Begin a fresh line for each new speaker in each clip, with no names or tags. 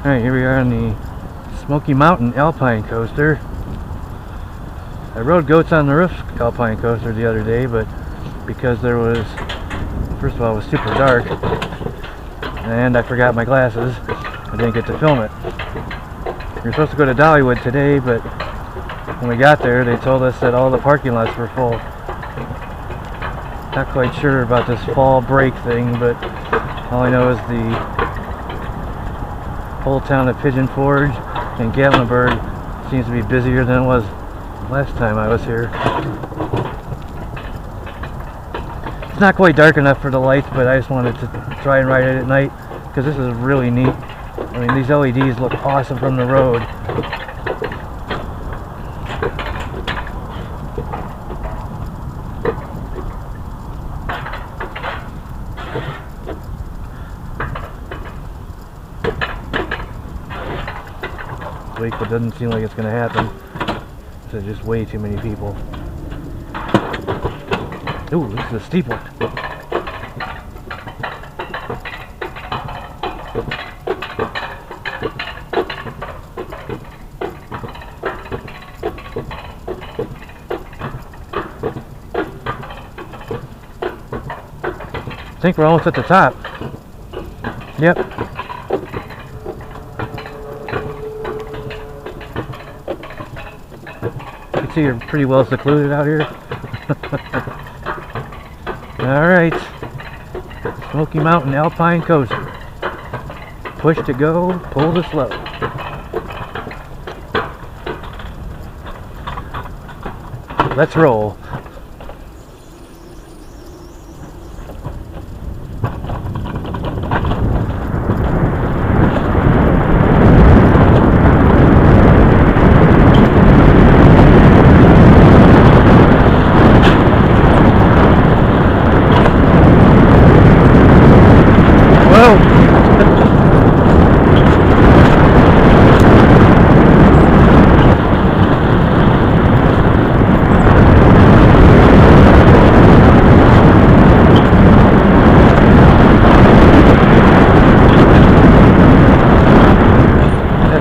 Alright, here we are on the Smoky Mountain Alpine Coaster. I rode goats on the roof Alpine Coaster the other day, but because there was, first of all, it was super dark, and I forgot my glasses, I didn't get to film it. We were supposed to go to Dollywood today, but when we got there, they told us that all the parking lots were full. Not quite sure about this fall break thing, but all I know is the whole town of Pigeon Forge and Gatlinburg seems to be busier than it was last time I was here. It's not quite dark enough for the lights, but I just wanted to try and ride it at night because this is really neat. I mean, these LEDs look awesome from the road. But it doesn't seem like it's going to happen. There's just way too many people. Ooh, this is a steep one. I think we're almost at the top. Yep. See, you're pretty well secluded out here. Alright, Smoky Mountain Alpine Coaster. Push to go, pull to slow. Let's roll.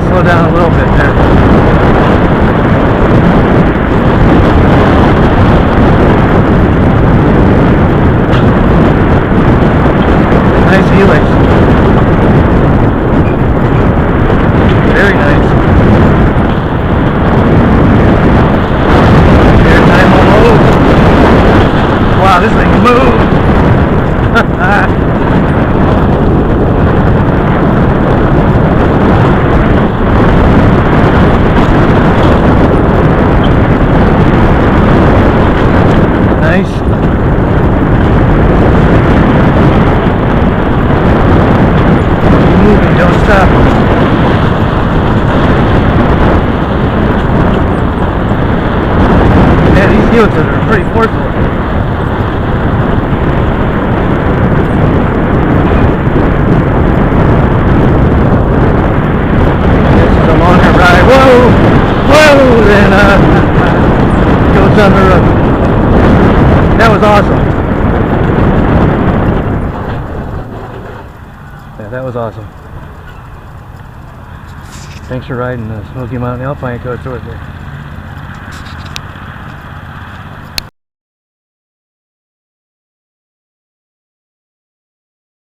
Slow down a little bit there. Nice helix. Very nice. Airtime will move. Wow, this thing moves. Nice. Keep moving, don't stop. Man, these helixes are pretty forceful. This is a longer ride. Whoa! Whoa! Then goes on the road. That was awesome. Yeah, that was awesome. Thanks for riding the Smoky Mountain Alpine Coaster with me.